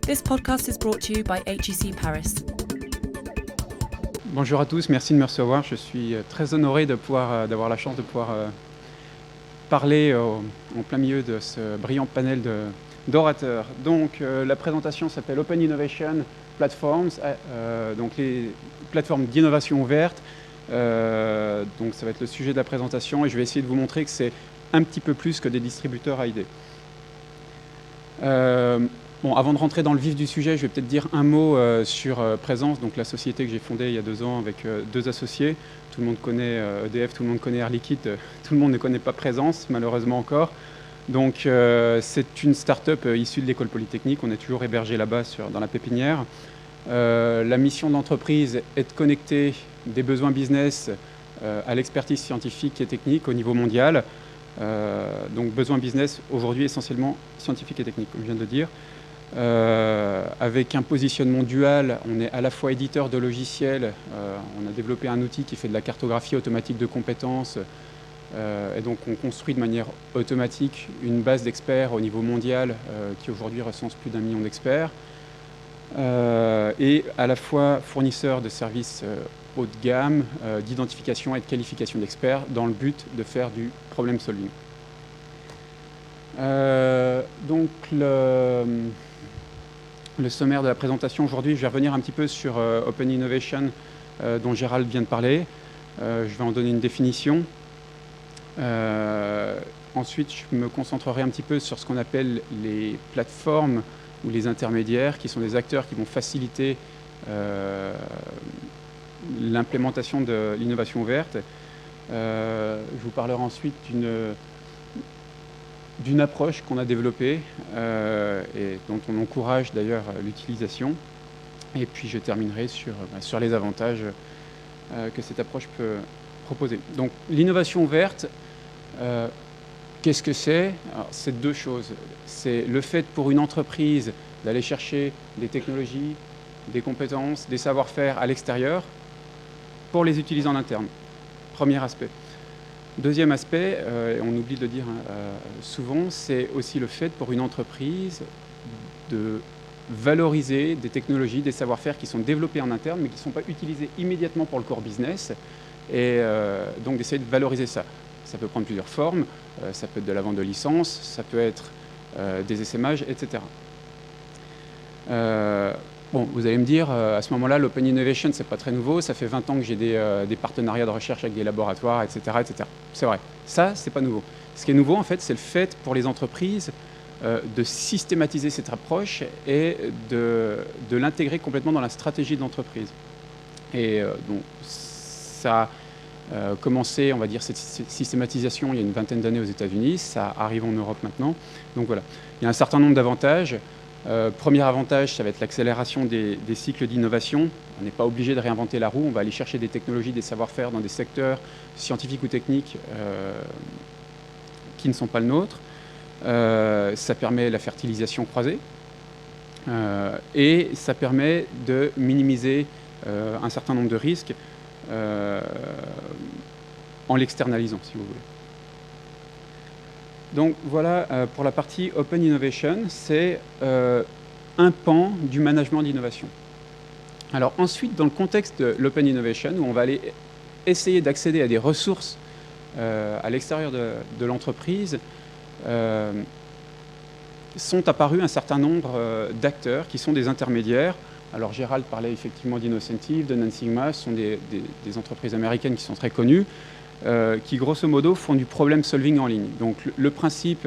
This podcast is brought to you by HEC Paris. Bonjour à tous, merci de me recevoir. Je suis très honoré d'avoir la chance de pouvoir parler en plein milieu de ce brillant panel d'orateurs. Donc la présentation s'appelle Open Innovation Platforms, donc les plateformes d'innovation ouverte. Donc ça va être le sujet de la présentation et je vais essayer de vous montrer que c'est un petit peu plus que des distributeurs à idées. Bon, avant de rentrer dans le vif du sujet, je vais peut-être dire un mot sur Présence, donc la société que j'ai fondée il y a 2 ans avec 2 associés. Tout le monde connaît EDF, tout le monde connaît Air Liquide, tout le monde ne connaît pas Présence, malheureusement encore. Donc c'est une start-up issue de l'école polytechnique, on est toujours hébergé là-bas dans la pépinière. La mission de l'entreprise est de connecter des besoins business à l'expertise scientifique et technique au niveau mondial. Donc besoin business aujourd'hui essentiellement scientifique et technique, comme je viens de le dire. Avec un positionnement dual, on est à la fois éditeur de logiciels, on a développé un outil qui fait de la cartographie automatique de compétences, et donc on construit de manière automatique une base d'experts au niveau mondial qui aujourd'hui recense plus d'1 million d'experts, et à la fois fournisseur de services haut de gamme, d'identification et de qualification d'experts dans le but de faire du problem solving. Donc le sommaire de la présentation aujourd'hui, je vais revenir un petit peu sur Open Innovation dont Gérald vient de parler. Je vais en donner une définition. Ensuite, je me concentrerai un petit peu sur ce qu'on appelle les plateformes ou les intermédiaires, qui sont des acteurs qui vont faciliter l'implémentation de l'innovation ouverte. Je vous parlerai ensuite d'une approche qu'on a développée et dont on encourage d'ailleurs l'utilisation. Et puis je terminerai sur les avantages que cette approche peut proposer. Donc l'innovation ouverte, qu'est-ce que c'est? C'est 2 choses. C'est le fait pour une entreprise d'aller chercher des technologies, des compétences, des savoir-faire à l'extérieur pour les utiliser en interne. Premier aspect. Deuxième aspect, et on oublie de le dire souvent, c'est aussi le fait pour une entreprise de valoriser des technologies, des savoir-faire qui sont développés en interne mais qui ne sont pas utilisés immédiatement pour le core business, et donc d'essayer de valoriser ça. Ça peut prendre plusieurs formes, ça peut être de la vente de licences, ça peut être des essaimages, etc. Bon, vous allez me dire, à ce moment-là, l'Open Innovation, c'est pas très nouveau, ça fait 20 ans que j'ai des partenariats de recherche avec des laboratoires, etc. etc. C'est vrai, ça, c'est pas nouveau. Ce qui est nouveau, en fait, c'est le fait pour les entreprises de systématiser cette approche et de l'intégrer complètement dans la stratégie de l'entreprise. Et donc, ça a commencé, on va dire, cette systématisation il y a une vingtaine d'années aux États-Unis, ça arrive en Europe maintenant. Donc voilà, il y a un certain nombre d'avantages. Premier avantage, ça va être l'accélération des cycles d'innovation. On n'est pas obligé de réinventer la roue, on va aller chercher des technologies, des savoir-faire dans des secteurs scientifiques ou techniques qui ne sont pas le nôtre. Ça permet la fertilisation croisée et ça permet de minimiser un certain nombre de risques en l'externalisant, si vous voulez. Donc voilà pour la partie Open Innovation, c'est un pan du management d'innovation. Alors ensuite, dans le contexte de l'Open Innovation, où on va aller essayer d'accéder à des ressources à l'extérieur de l'entreprise, sont apparus un certain nombre d'acteurs qui sont des intermédiaires. Alors Gérald parlait effectivement d'Innocentive, de NanSigma, ce sont des entreprises américaines qui sont très connues, qui grosso modo font du problem solving en ligne. Donc le principe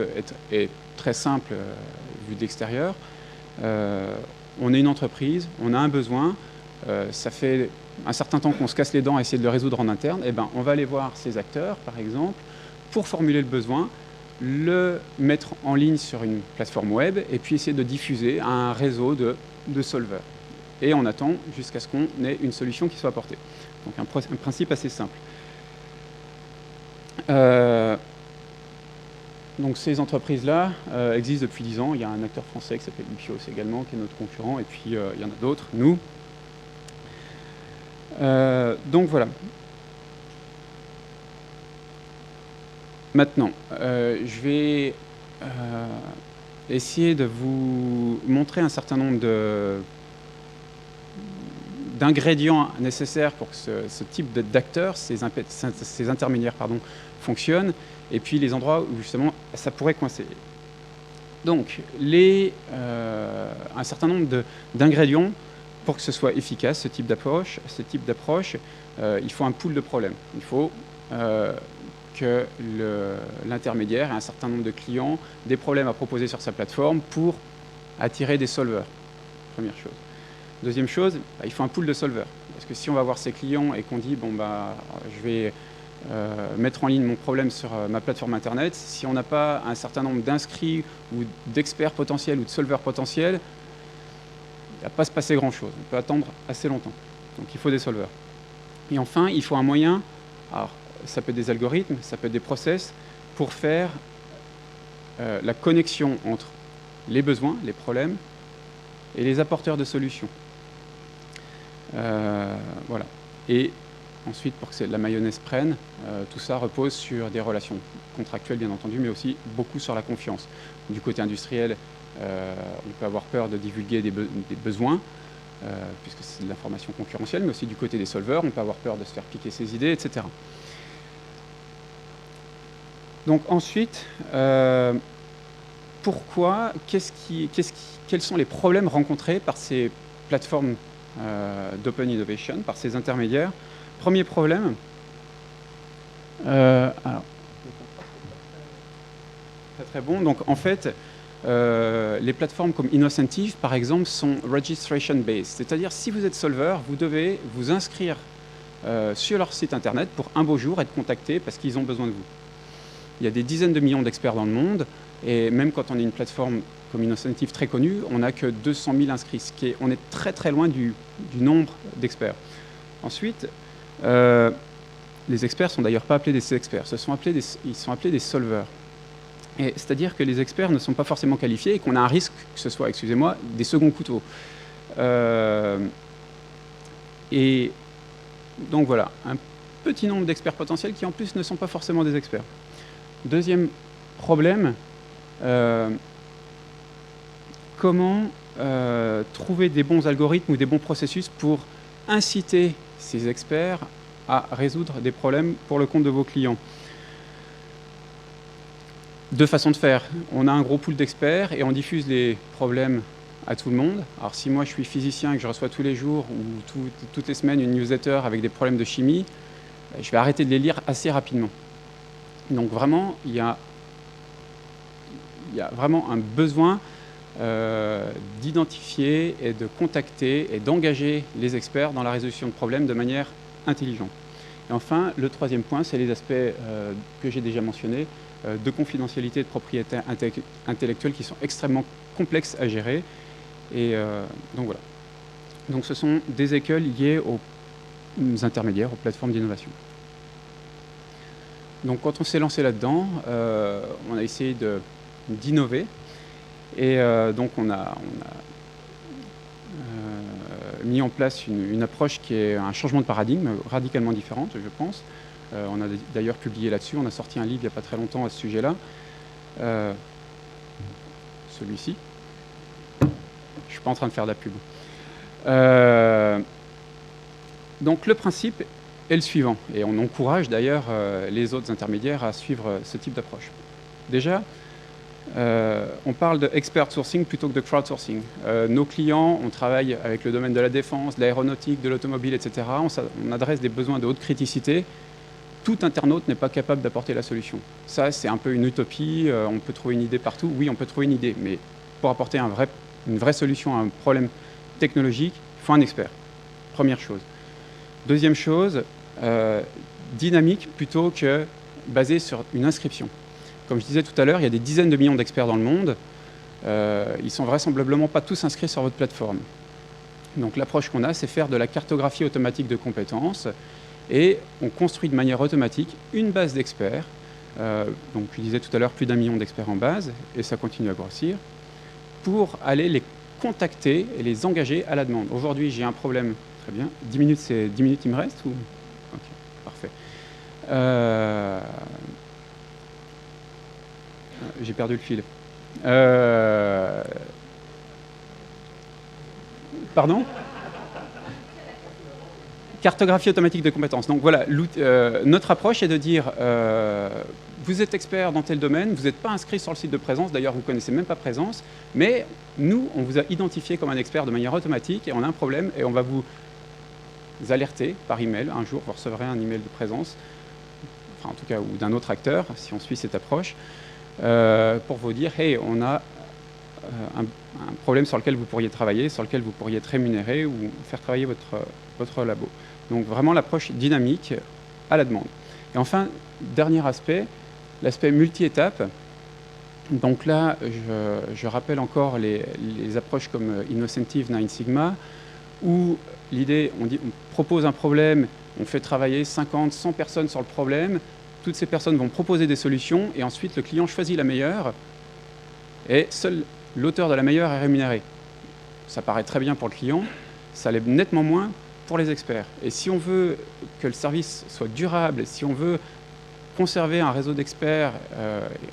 est très simple vu de l'extérieur. On est une entreprise, on a un besoin, ça fait un certain temps qu'on se casse les dents à essayer de le résoudre en interne, et ben on va aller voir ces acteurs par exemple pour formuler le besoin, le mettre en ligne sur une plateforme web et puis essayer de diffuser à un réseau de solveurs. Et on attend jusqu'à ce qu'on ait une solution qui soit apportée. Donc un principe assez simple. Donc ces entreprises-là existent depuis 10 ans. Il y a un acteur français qui s'appelle Upios également, qui est notre concurrent, et puis il y en a d'autres, nous. Donc voilà. Maintenant, je vais essayer de vous montrer un certain nombre d'ingrédients nécessaires pour que ce type d'acteurs, ces intermédiaires, pardon, fonctionnent, et puis les endroits où justement ça pourrait coincer. Donc, un certain nombre d'ingrédients pour que ce soit efficace, ce type d'approche, il faut un pool de problèmes. Il faut que l'intermédiaire ait un certain nombre de clients, des problèmes à proposer sur sa plateforme pour attirer des solvers. Première chose. Deuxième chose, il faut un pool de solvers. Parce que si on va voir ses clients et qu'on dit, bon, je vais mettre en ligne mon problème sur ma plateforme Internet, si on n'a pas un certain nombre d'inscrits ou d'experts potentiels ou de solvers potentiels, il ne va pas se passer grand-chose. On peut attendre assez longtemps. Donc il faut des solvers. Et enfin, il faut un moyen, alors ça peut être des algorithmes, ça peut être des process, pour faire la connexion entre les besoins, les problèmes, et les apporteurs de solutions. Voilà. Et ensuite, pour que la mayonnaise prenne, tout ça repose sur des relations contractuelles, bien entendu, mais aussi beaucoup sur la confiance. Du côté industriel, on peut avoir peur de divulguer des besoins, puisque c'est de l'information concurrentielle, mais aussi du côté des solvers, on peut avoir peur de se faire piquer ses idées, etc. Donc ensuite, quels sont les problèmes rencontrés par ces plateformes d'open innovation, par ces intermédiaires? Premier problème, alors, très bon. Donc en fait, les plateformes comme Innocentive, par exemple, sont registration-based. C'est-à-dire, si vous êtes solver, vous devez vous inscrire sur leur site internet pour un beau jour être contacté parce qu'ils ont besoin de vous. Il y a des dizaines de millions d'experts dans le monde, et même quand on est une plateforme comme Innocentive très connue, on n'a que 200 000 inscrits, on est très très loin du nombre d'experts. Ensuite, les experts sont d'ailleurs pas appelés des experts, ils sont appelés des solvers. C'est-à-dire que les experts ne sont pas forcément qualifiés et qu'on a un risque que ce soit, excusez-moi, des seconds couteaux. Et donc voilà, un petit nombre d'experts potentiels qui en plus ne sont pas forcément des experts. Deuxième problème, comment trouver des bons algorithmes ou des bons processus pour inciter ces experts à résoudre des problèmes pour le compte de vos clients. Deux façons de faire. On a un gros pool d'experts et on diffuse les problèmes à tout le monde. Alors si moi je suis physicien et que je reçois tous les jours ou toutes les semaines une newsletter avec des problèmes de chimie, je vais arrêter de les lire assez rapidement. Donc vraiment, il y a vraiment un besoin d'identifier et de contacter et d'engager les experts dans la résolution de problèmes de manière intelligente. Et enfin, le troisième point, c'est les aspects que j'ai déjà mentionnés, de confidentialité et de propriété intellectuelle qui sont extrêmement complexes à gérer. Et donc voilà. Donc ce sont des écueils liés aux intermédiaires, aux plateformes d'innovation. Donc quand on s'est lancé là-dedans, on a essayé d'innover. Et donc on a mis en place une approche qui est un changement de paradigme radicalement différente, je pense. On a d'ailleurs publié là-dessus, on a sorti un livre il n'y a pas très longtemps à ce sujet-là. Celui-ci. Je ne suis pas en train de faire de la pub. Donc le principe est le suivant, et on encourage d'ailleurs les autres intermédiaires à suivre ce type d'approche. Déjà, on parle de expert sourcing plutôt que de crowdsourcing. Nos clients, on travaille avec le domaine de la défense, de l'aéronautique, de l'automobile, etc. On adresse des besoins de haute criticité. Tout internaute n'est pas capable d'apporter la solution. Ça, c'est un peu une utopie. On peut trouver une idée partout. Oui, on peut trouver une idée, mais pour apporter une vraie solution à un problème technologique, il faut un expert. Première chose. Deuxième chose, dynamique plutôt que basée sur une inscription. Comme je disais tout à l'heure, il y a des dizaines de millions d'experts dans le monde. Ils ne sont vraisemblablement pas tous inscrits sur votre plateforme. Donc l'approche qu'on a, c'est faire de la cartographie automatique de compétences. Et on construit de manière automatique une base d'experts. Donc je disais tout à l'heure, plus d'1 million d'experts en base, et ça continue à grossir, pour aller les contacter et les engager à la demande. Aujourd'hui, j'ai un problème. Très bien. 10 minutes, c'est 10 minutes, il me reste ou... Ok, parfait. J'ai perdu le fil. Pardon ? Cartographie automatique de compétences. Donc voilà, notre approche est de dire vous êtes expert dans tel domaine, vous n'êtes pas inscrit sur le site de Présence, d'ailleurs vous ne connaissez même pas Présence, mais nous, on vous a identifié comme un expert de manière automatique et on a un problème et on va vous alerter par email. Un jour, vous recevrez un email de Présence, enfin en tout cas, ou d'un autre acteur, si on suit cette approche, pour vous dire hey, on a un problème sur lequel vous pourriez travailler, sur lequel vous pourriez être rémunéré ou faire travailler votre labo. Donc vraiment l'approche dynamique à la demande. Et enfin, dernier aspect, l'aspect multi-étapes. Donc là, je rappelle encore les approches comme Innocentive, Nine Sigma, où l'idée, on propose un problème, on fait travailler 50, 100 personnes sur le problème, toutes ces personnes vont proposer des solutions, et ensuite le client choisit la meilleure, et seul l'auteur de la meilleure est rémunéré. Ça paraît très bien pour le client, ça l'est nettement moins pour les experts. Et si on veut que le service soit durable, si on veut conserver un réseau d'experts,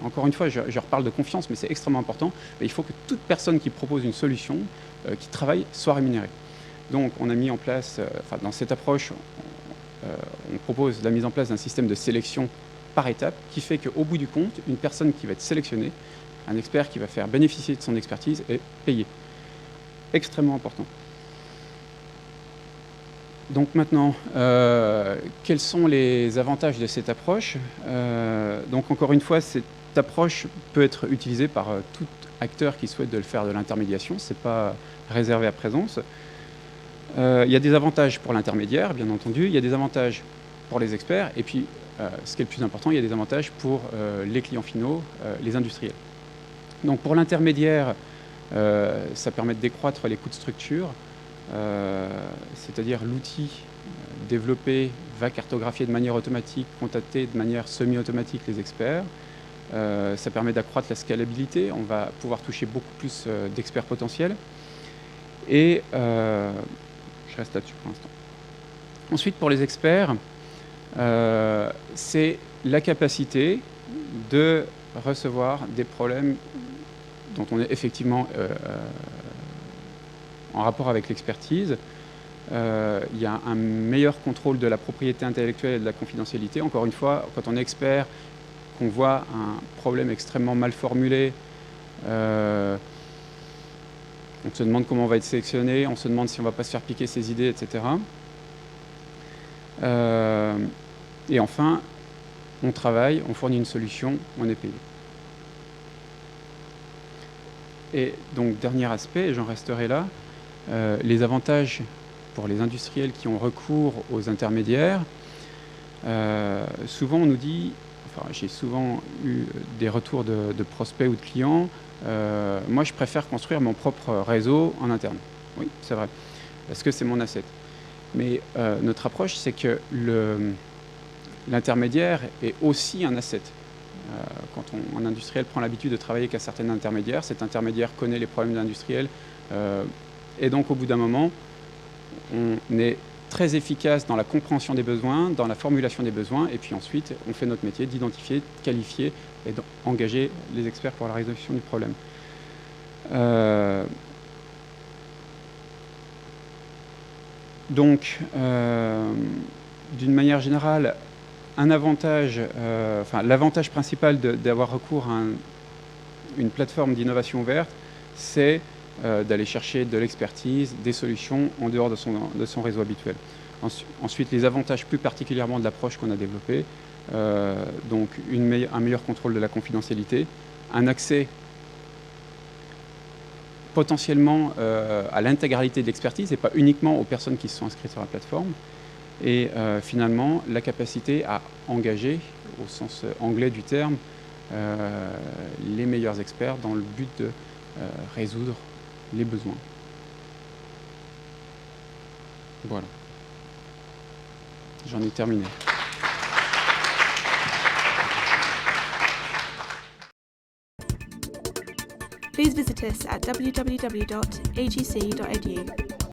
encore une fois, je reparle de confiance, mais c'est extrêmement important, il faut que toute personne qui propose une solution, qui travaille, soit rémunérée. Donc on a mis en place, dans cette approche, on propose la mise en place d'un système de sélection par étape, qui fait qu'au bout du compte, une personne qui va être sélectionnée, un expert qui va faire bénéficier de son expertise est payé. Extrêmement important. Donc maintenant, quels sont les avantages de cette approche ? Donc encore une fois, cette approche peut être utilisée par tout acteur qui souhaite de le faire de l'intermédiation, ce n'est pas réservé à Présence. Il y a des avantages pour l'intermédiaire, bien entendu, il y a des avantages pour les experts, et puis, ce qui est le plus important, il y a des avantages pour les clients finaux, les industriels. Donc pour l'intermédiaire, ça permet de décroître les coûts de structure, c'est-à-dire l'outil développé va cartographier de manière automatique, contacter de manière semi-automatique les experts. Ça permet d'accroître la scalabilité, on va pouvoir toucher beaucoup plus d'experts potentiels. Et je reste là-dessus pour l'instant. Ensuite, pour les experts, c'est la capacité de recevoir des problèmes dont on est effectivement en rapport avec l'expertise. Il y a un meilleur contrôle de la propriété intellectuelle et de la confidentialité. Encore une fois, quand on est expert, qu'on voit un problème extrêmement mal formulé, on se demande comment on va être sélectionné, on se demande si on ne va pas se faire piquer ses idées, etc. Et enfin, on travaille, on fournit une solution, on est payé. Et donc, dernier aspect, et j'en resterai là, les avantages pour les industriels qui ont recours aux intermédiaires. Souvent, on nous dit, enfin, j'ai souvent eu des retours de prospects ou de clients, moi, je préfère construire mon propre réseau en interne. Oui, c'est vrai, parce que c'est mon asset. Mais notre approche, c'est que l'intermédiaire est aussi un asset. Quand un industriel prend l'habitude de travailler avec un certain intermédiaire, cet intermédiaire connaît les problèmes de l'industriel, et donc au bout d'un moment, on est très efficace dans la compréhension des besoins, dans la formulation des besoins, et puis ensuite, on fait notre métier d'identifier, de qualifier et d'engager les experts pour la résolution du problème. Donc, d'une manière générale, un avantage, l'avantage principal d'avoir recours à une plateforme d'innovation ouverte, c'est d'aller chercher de l'expertise, des solutions en dehors de son réseau habituel. Ensuite, les avantages plus particulièrement de l'approche qu'on a développée, donc un meilleur contrôle de la confidentialité, un accès potentiellement à l'intégralité de l'expertise et pas uniquement aux personnes qui se sont inscrites sur la plateforme, et finalement la capacité à engager, au sens anglais du terme, les meilleurs experts dans le but de résoudre les besoins. Voilà. J'en ai terminé. Please visit us at www.agc.edu.